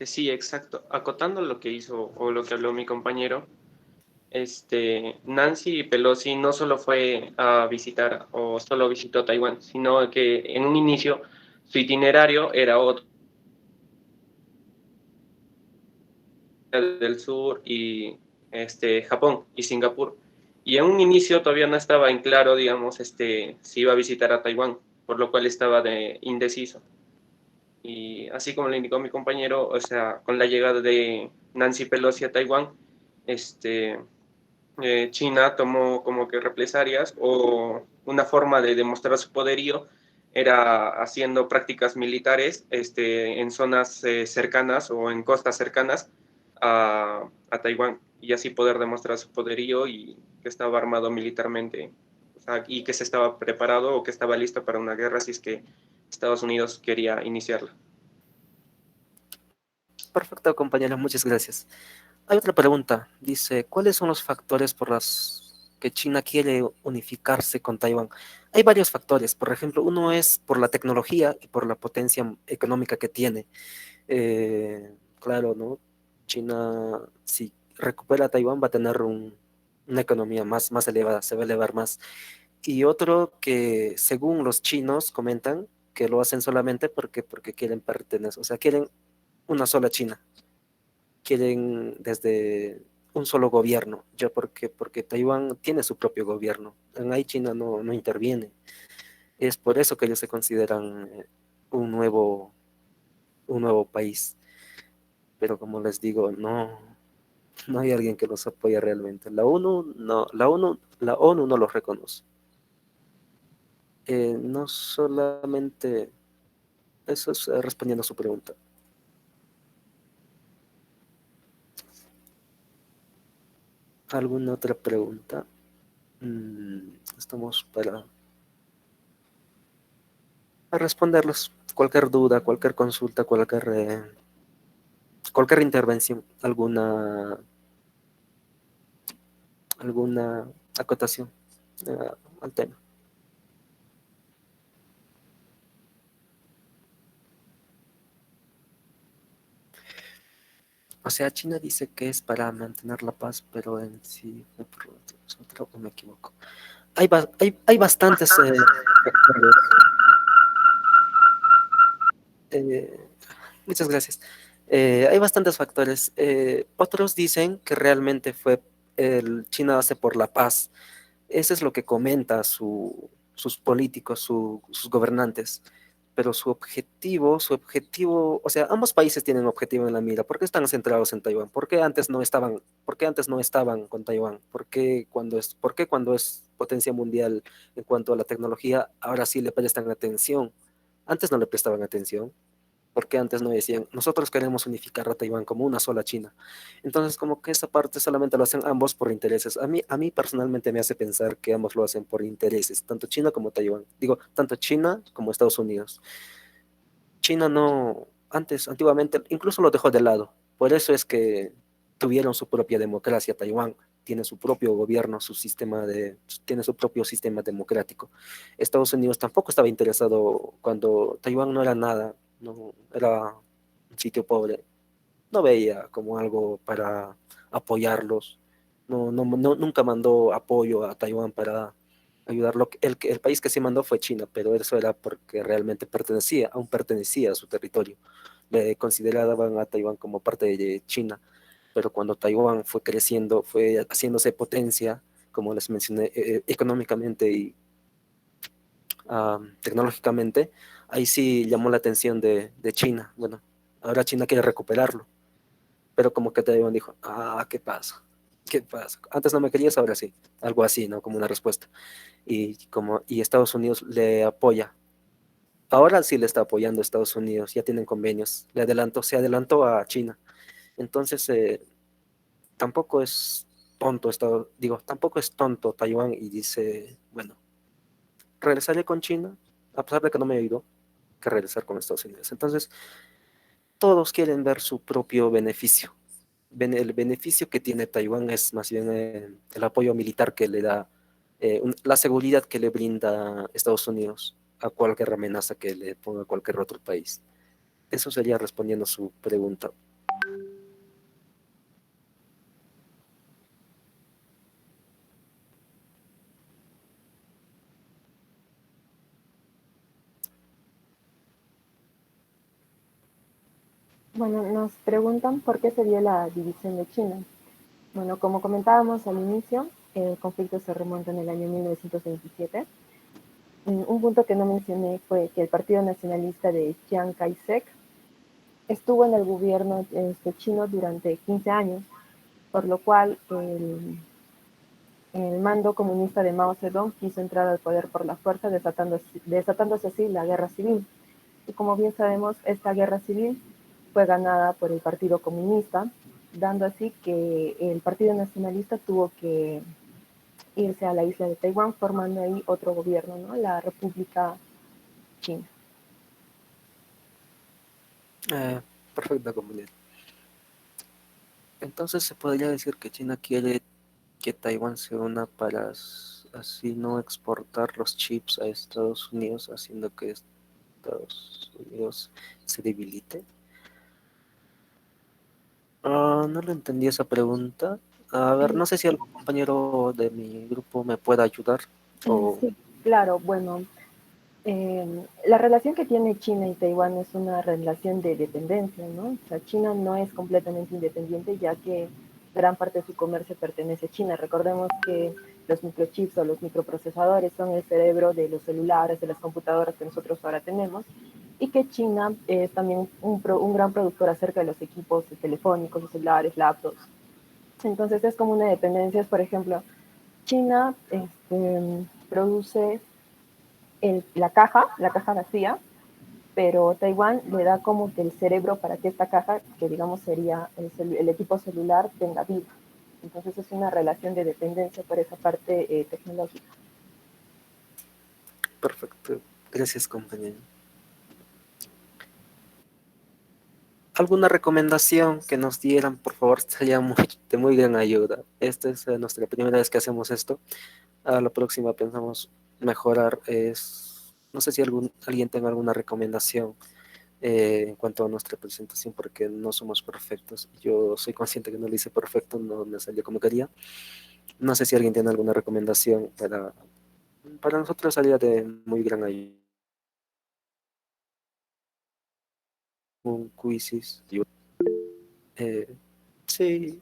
Sí, exacto. Acotando lo que hizo o lo que habló mi compañero, Nancy Pelosi no solo fue a visitar o solo visitó Taiwán, sino que en un inicio su itinerario era otro, del sur y Japón y Singapur. Y en un inicio todavía no estaba en claro, digamos, si iba a visitar a Taiwán, por lo cual estaba indeciso. Y así como le indicó mi compañero, o sea, con la llegada de Nancy Pelosi a Taiwán, este, China tomó como que represalias o una forma de demostrar su poderío era haciendo prácticas militares en zonas cercanas o en costas cercanas a Taiwán y así poder demostrar su poderío y que estaba armado militarmente, o sea, y que se estaba preparado o que estaba listo para una guerra si es que Estados Unidos quería iniciarla. Perfecto, compañero, muchas gracias. Hay otra pregunta. Dice, ¿cuáles son los factores por los que China quiere unificarse con Taiwán? Hay varios factores. Por ejemplo, uno es por la tecnología y por la potencia económica que tiene. Claro, ¿no? China, si recupera Taiwán, va a tener una economía más elevada, se va a elevar más. Y otro que, según los chinos comentan, que lo hacen solamente porque quieren pertenecer, o sea, quieren una sola China, quieren desde un solo gobierno, ya porque Taiwán tiene su propio gobierno, en ahí China no interviene. Es por eso que ellos se consideran un nuevo país. Pero como les digo, no hay alguien que los apoye realmente. La ONU no los reconoce. No solamente, eso es respondiendo a su pregunta. ¿Alguna otra pregunta? Estamos para responderlos. Cualquier duda, cualquier consulta, cualquier intervención, alguna acotación al tema. O sea, China dice que es para mantener la paz, pero en sí, o me equivoco. Hay bastantes factores. Eh, Muchas gracias. Hay bastantes factores. Otros dicen que realmente fue China hace por la paz. Eso es lo que comenta sus políticos, sus gobernantes. Pero o sea, ambos países tienen objetivo en la mira. ¿Por qué están centrados en Taiwán? ¿Por qué antes no estaban con Taiwán? ¿Por qué cuando es potencia mundial en cuanto a la tecnología, ahora sí le prestan atención? Antes no le prestaban atención. porque antes no decían, nosotros queremos unificar a Taiwán como una sola China. Entonces, como que esa parte solamente lo hacen ambos por intereses. A mí personalmente me hace pensar que ambos lo hacen por intereses, tanto China como Taiwán. Digo, tanto China como Estados Unidos. China no, antiguamente, incluso lo dejó de lado. Por eso es que tuvieron su propia democracia. Taiwán tiene su propio gobierno, tiene su propio sistema democrático. Estados Unidos tampoco estaba interesado cuando Taiwán no era nada, no era un sitio pobre. No veía como algo para apoyarlos. Nunca mandó apoyo a Taiwán para ayudarlo. El país que sí mandó fue China, pero eso era porque realmente aún pertenecía a su territorio. Le consideraban a Taiwán como parte de China, pero cuando Taiwán fue creciendo, fue haciéndose potencia, como les mencioné, económicamente y tecnológicamente, ahí sí llamó la atención de China. Bueno, ahora China quiere recuperarlo, pero como que Taiwán dijo, ¿qué pasa? ¿Qué pasa? Antes no me querías, ahora sí. Algo así, ¿no? Como una respuesta. Y Estados Unidos le apoya. Ahora sí le está apoyando a Estados Unidos, ya tienen convenios. Se adelantó a China. Entonces, tampoco es tampoco es tonto Taiwán y dice, bueno, regresaré con China, a pesar de que no me ayudó, que regresar con Estados Unidos. Entonces, todos quieren ver su propio beneficio. El beneficio que tiene Taiwán es más bien el apoyo militar que le da, la seguridad que le brinda Estados Unidos a cualquier amenaza que le ponga cualquier otro país. Eso sería respondiendo a su pregunta. Bueno, nos preguntan por qué se dio la división de China. Bueno, como comentábamos al inicio, el conflicto se remonta en el año 1927. Un punto que no mencioné fue que el Partido Nacionalista de Chiang Kai-shek estuvo en el gobierno chino durante 15 años, por lo cual el mando comunista de Mao Zedong quiso entrar al poder por la fuerza, desatándose así la guerra civil. Y como bien sabemos, esta guerra civil fue ganada por el Partido Comunista, dando así que el Partido Nacionalista tuvo que irse a la isla de Taiwán, formando ahí otro gobierno, ¿no? La República China. Perfecto, compañero. Entonces se podría decir que China quiere que Taiwán se una para así no exportar los chips a Estados Unidos, haciendo que Estados Unidos se debilite. No lo entendí esa pregunta. A ver, no sé si algún compañero de mi grupo me pueda ayudar. Sí, claro, bueno, la relación que tiene China y Taiwán es una relación de dependencia, ¿no? O sea, China no es completamente independiente, ya que gran parte de su comercio pertenece a China. Recordemos que los microchips o los microprocesadores son el cerebro de los celulares, de las computadoras que nosotros ahora tenemos, y que China es también un gran productor acerca de los equipos telefónicos, celulares, laptops. Entonces es como una dependencia, por ejemplo, China produce la caja vacía, pero Taiwán le da como que el cerebro para que esta caja, que digamos sería el equipo celular, tenga vida. Entonces es una relación de dependencia por esa parte tecnológica. Perfecto. Gracias, compañero. ¿Alguna recomendación que nos dieran, por favor? Sería de muy gran ayuda. Esta es nuestra primera vez que hacemos esto. A la próxima pensamos mejorar. No sé si alguien tenga alguna recomendación en cuanto a nuestra presentación, porque no somos perfectos. Yo soy consciente que no lo hice perfecto, no me salió como quería. No sé si alguien tiene alguna recomendación para nosotros, sería de muy gran ayuda. Un quizzes. Sí,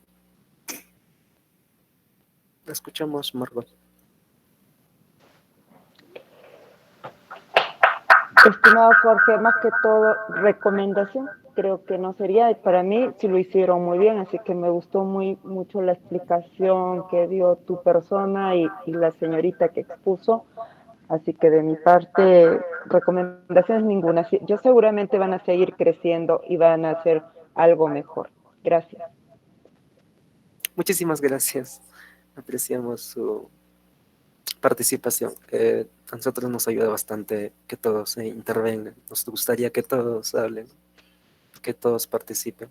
escuchamos, Margot. Estimado Jorge, más que todo, recomendación, creo que no sería, para mí sí lo hicieron muy bien, así que me gustó mucho la explicación que dio tu persona y la señorita que expuso, Así que de mi parte, recomendaciones ninguna. Yo seguramente van a seguir creciendo y van a hacer algo mejor. Gracias. Muchísimas gracias. Apreciamos su participación. A nosotros nos ayuda bastante que todos intervengan. Nos gustaría que todos hablen, que todos participen.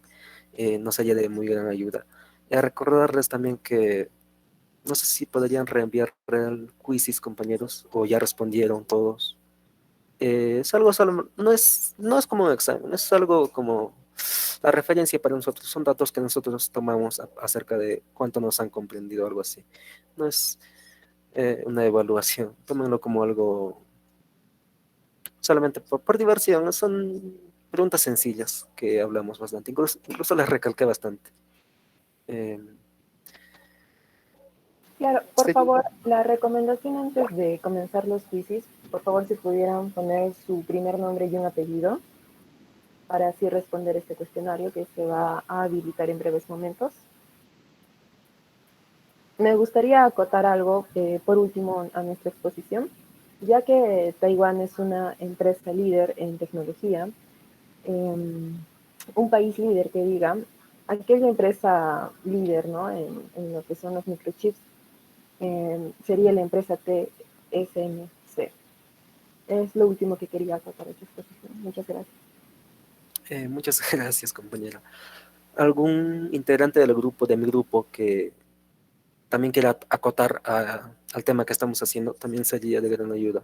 Nos haya de muy gran ayuda. Recordarles también que no sé si podrían reenviar el quizzes, compañeros, o ya respondieron todos. Es algo solo, no es como un examen, es algo como la referencia para nosotros, son datos que nosotros tomamos acerca de cuánto nos han comprendido, algo así. No es una evaluación, tómenlo como algo solamente por diversión, son preguntas sencillas que hablamos bastante, incluso les recalqué bastante. Eh, Claro, por sí, favor, la recomendación antes de comenzar los quizzes, por favor, si pudieran poner su primer nombre y un apellido para así responder este cuestionario que se va a habilitar en breves momentos. Me gustaría acotar algo, por último, a nuestra exposición, ya que Taiwán es una empresa líder en tecnología, un país líder que diga, aquella empresa líder, ¿no? En lo que son los microchips, sería la empresa TSMC. Es lo último que quería acotar esta exposición. Muchas gracias. muchas gracias, compañera. ¿Algún integrante del grupo, de mi grupo, que también quiera acotar al tema que estamos haciendo? También sería de gran ayuda.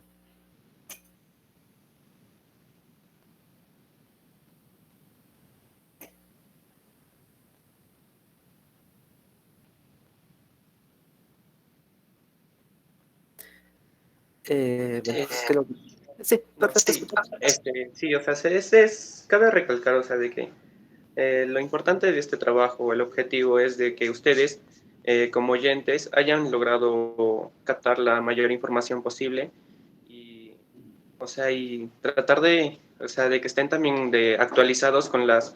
Bueno, creo que sí, perfecto, Sí, escuchamos. sí, o sea, cabe recalcar, o sea, de que lo importante de este trabajo, el objetivo es de que ustedes, como oyentes, hayan logrado captar la mayor información posible y, o sea, y tratar de, o sea, de que estén también actualizados con las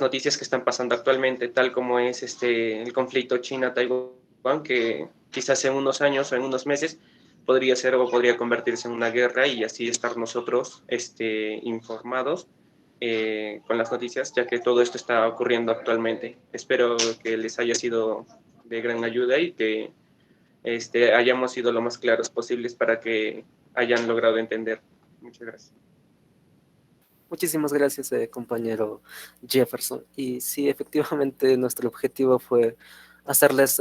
noticias que están pasando actualmente, tal como es el conflicto China-Taiwán, que quizás en unos años o en unos meses podría ser o podría convertirse en una guerra y así estar nosotros informados con las noticias, ya que todo esto está ocurriendo actualmente. Espero que les haya sido de gran ayuda y que hayamos sido lo más claros posibles para que hayan logrado entender. Muchas gracias. Muchísimas gracias, compañero Jefferson. Y sí, efectivamente, nuestro objetivo fue hacerles,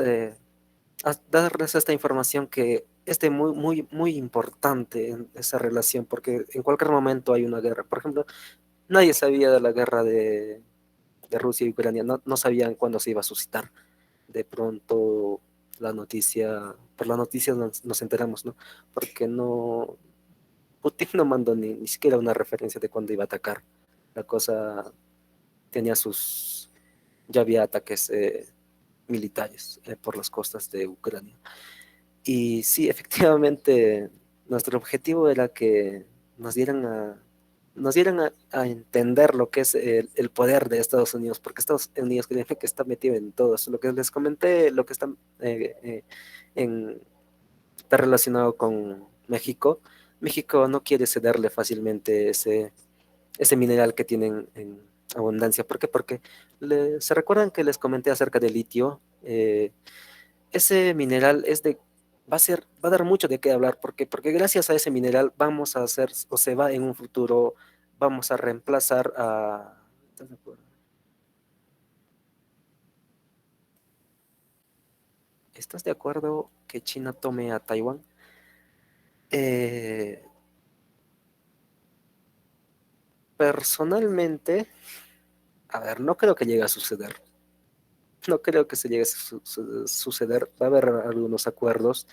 darles esta información que es de muy importante en esa relación, porque en cualquier momento hay una guerra. Por ejemplo, nadie sabía de la guerra de Rusia y Ucrania, no sabían cuándo se iba a suscitar. De pronto por la noticia nos enteramos, ¿no? Porque Putin no mandó ni siquiera una referencia de cuándo iba a atacar. La cosa tenía ya había ataques militares por las costas de Ucrania. Y sí, efectivamente, nuestro objetivo era que nos dieran a entender lo que es el poder de Estados Unidos, porque Estados Unidos creen que está metido en todo eso. Lo que les comenté, lo que en- está relacionado con México. México no quiere cederle fácilmente ese mineral que tienen en abundancia. ¿Por qué? Porque se recuerdan que les comenté acerca del litio. Ese mineral va a dar mucho de qué hablar. ¿Por qué? Porque gracias a ese mineral vamos a hacer, o se va en un futuro, vamos a reemplazar a... ¿Estás de acuerdo? ¿Estás de acuerdo que China tome a Taiwán? Eh, Personalmente, a ver, no creo que llegue a suceder. No creo que se llegue a suceder. Va a haber algunos acuerdos.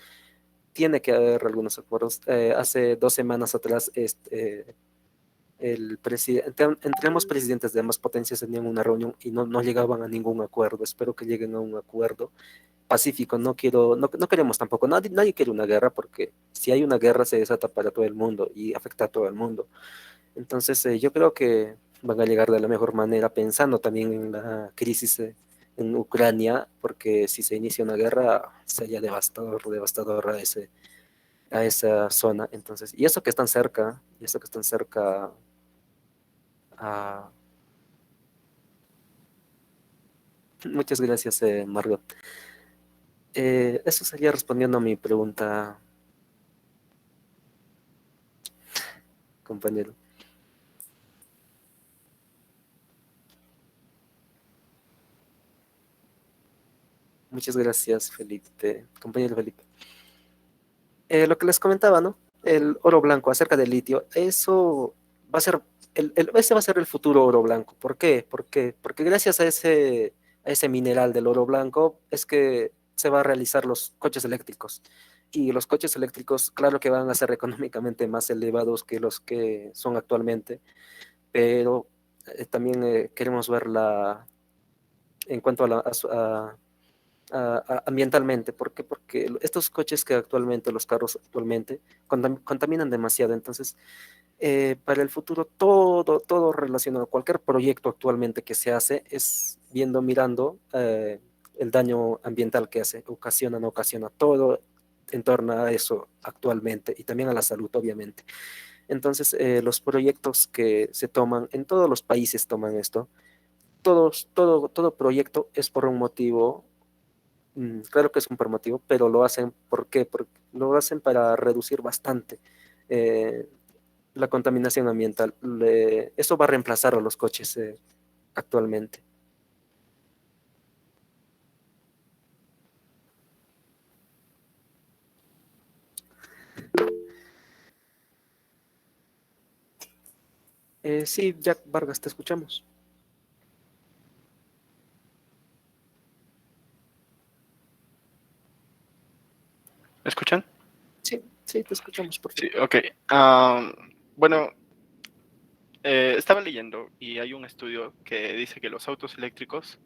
Tiene que haber algunos acuerdos. Hace 2 semanas atrás, entre ambos presidentes de ambas potencias tenían una reunión y no llegaban a ningún acuerdo. Espero que lleguen a un acuerdo pacífico. No queremos tampoco, nadie quiere una guerra porque si hay una guerra se desata para todo el mundo y afecta a todo el mundo. Entonces, yo creo que van a llegar de la mejor manera, pensando también en la crisis en Ucrania, porque si se inicia una guerra sería devastador a esa zona. Entonces, y eso que están cerca, a... Muchas gracias, Margot. Eso sería respondiendo a mi pregunta, compañero. Muchas gracias, Felipe, compañero Felipe. Lo que les comentaba, ¿no? El oro blanco acerca del litio, eso va a ser, ese va a ser el futuro oro blanco. ¿Por qué? Porque gracias a ese mineral del oro blanco es que se va a realizar los coches eléctricos. Y los coches eléctricos, claro que van a ser económicamente más elevados que los que son actualmente, pero también queremos ver en cuanto a ambientalmente. ¿Por qué? Porque estos coches que actualmente, los carros actualmente, contaminan demasiado. Entonces, para el futuro, todo relacionado, cualquier proyecto actualmente que se hace es mirando el daño ambiental que hace, ocasiona, no ocasiona, todo en torno a eso actualmente y también a la salud, obviamente. Entonces, los proyectos que se toman, en todos los países toman esto, todo proyecto es por un motivo. Claro que es un por motivo, pero lo hacen, ¿por qué? Porque lo hacen para reducir bastante eh, la contaminación ambiental. Eso va a reemplazar a los coches actualmente. Sí, Jack Vargas, te escuchamos. ¿Me escuchan? Sí, sí, te escuchamos, por Sí, favor. ok. Bueno, estaba leyendo y hay un estudio que dice que los autos eléctricos,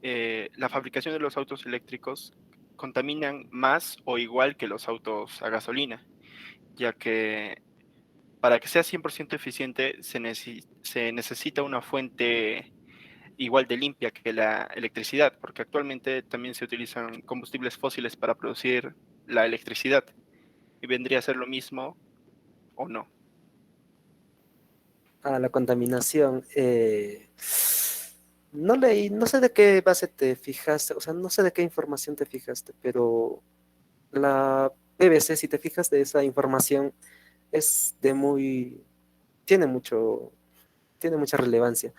la fabricación de los autos eléctricos contaminan más o igual que los autos a gasolina, ya que para que sea 100% eficiente se necesita una fuente igual de limpia que la electricidad, porque actualmente también se utilizan combustibles fósiles para producir la electricidad y vendría a ser lo mismo o no. La contaminación. No leí, no sé de qué base te fijaste, o sea, no sé de qué información te fijaste, pero la BBC, si te fijas de esa información, es de muy, tiene mucho, tiene mucha relevancia,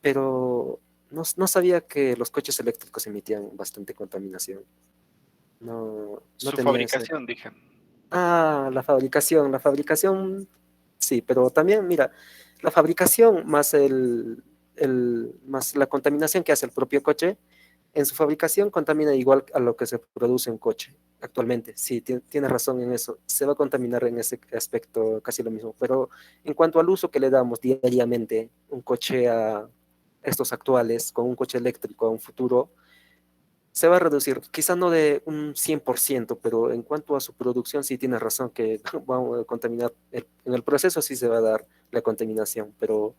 pero no sabía que los coches eléctricos emitían bastante contaminación. No Su tenía ese. fabricación, dije. La fabricación, sí, pero también, mira, la fabricación más más la contaminación que hace el propio coche, en su fabricación contamina igual a lo que se produce en coche actualmente. Sí, tienes razón en eso. Se va a contaminar en ese aspecto casi lo mismo. Pero en cuanto al uso que le damos diariamente, un coche a estos actuales, con un coche eléctrico a un futuro, se va a reducir, quizá no de un 100%, pero en cuanto a su producción sí tienes razón que vamos a contaminar, en el proceso sí se va a dar la contaminación, pero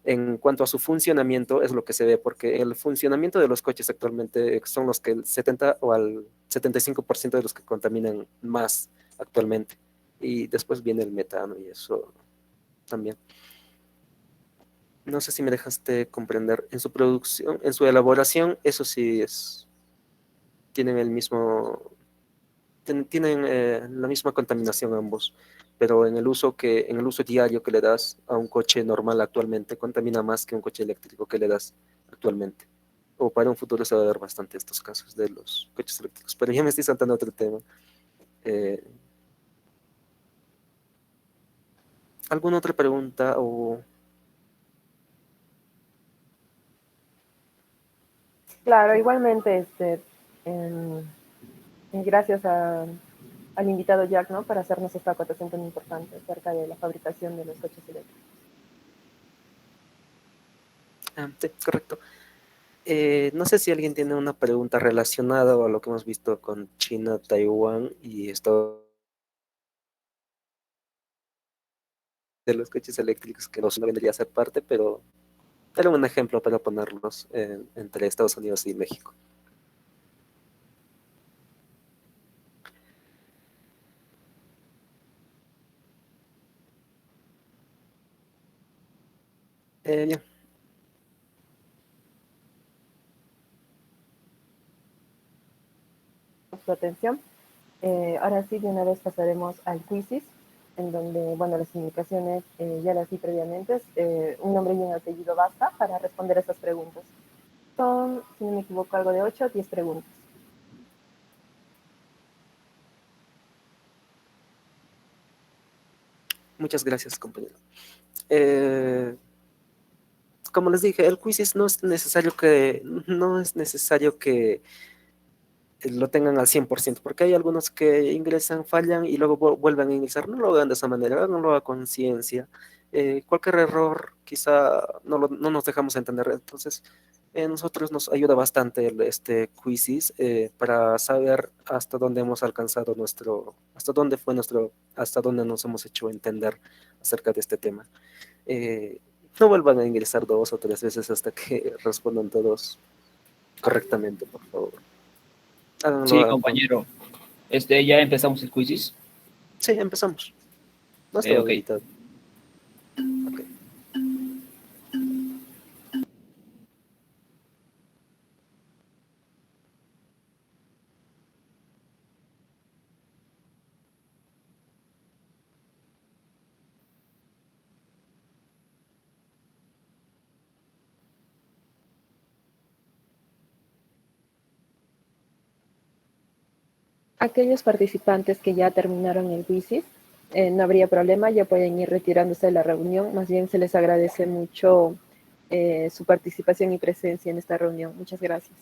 en cuanto a su funcionamiento es lo que se ve, porque el funcionamiento de los coches actualmente son los que el 70 o al 75% de los que contaminan más actualmente, y después viene el metano y eso también. No sé si me dejaste comprender, en su producción, en su elaboración, eso sí tienen el mismo tienen la misma contaminación ambos, pero en el uso diario que le das a un coche normal actualmente contamina más que un coche eléctrico que le das actualmente. O para un futuro se va a ver bastante estos casos de los coches eléctricos. Pero ya me estoy saltando a otro tema. Eh, ¿Alguna otra pregunta o Claro, igualmente, gracias al invitado Jack, ¿no? Para hacernos esta acotación tan importante acerca de la fabricación de los coches eléctricos. sí, correcto. No sé si alguien tiene una pregunta relacionada a lo que hemos visto con China, Taiwán y Estados Unidos de los coches eléctricos, que no vendría a ser parte, pero era un ejemplo para ponerlos entre Estados Unidos y México. Bien. Por su atención. Ahora sí, de una vez pasaremos al quizzes, en donde, bueno, las indicaciones ya las di previamente. Un nombre y un apellido basta para responder a estas preguntas. Son, si no me equivoco, algo de 8 o 10 preguntas. Muchas gracias, compañero. Como les dije, el quizzes no es necesario que lo tengan al 100%, porque hay algunos que ingresan, fallan y luego vuelven a ingresar. No lo hagan de esa manera, háganlo a conciencia. Cualquier error quizá no nos dejamos entender. Entonces, nosotros nos ayuda bastante este quizzes para saber hasta dónde hemos alcanzado hasta dónde nos hemos hecho entender acerca de este tema. No vuelvan a ingresar 2 o 3 veces hasta que respondan todos correctamente, por favor. Sí, Háganlo compañero. Ya empezamos el quizzes. Sí, empezamos. No estaba Ok. habilitado. Ok. Aquellos participantes que ya terminaron el quizzes, no habría problema, ya pueden ir retirándose de la reunión. Más bien se les agradece mucho su participación y presencia en esta reunión. Muchas gracias.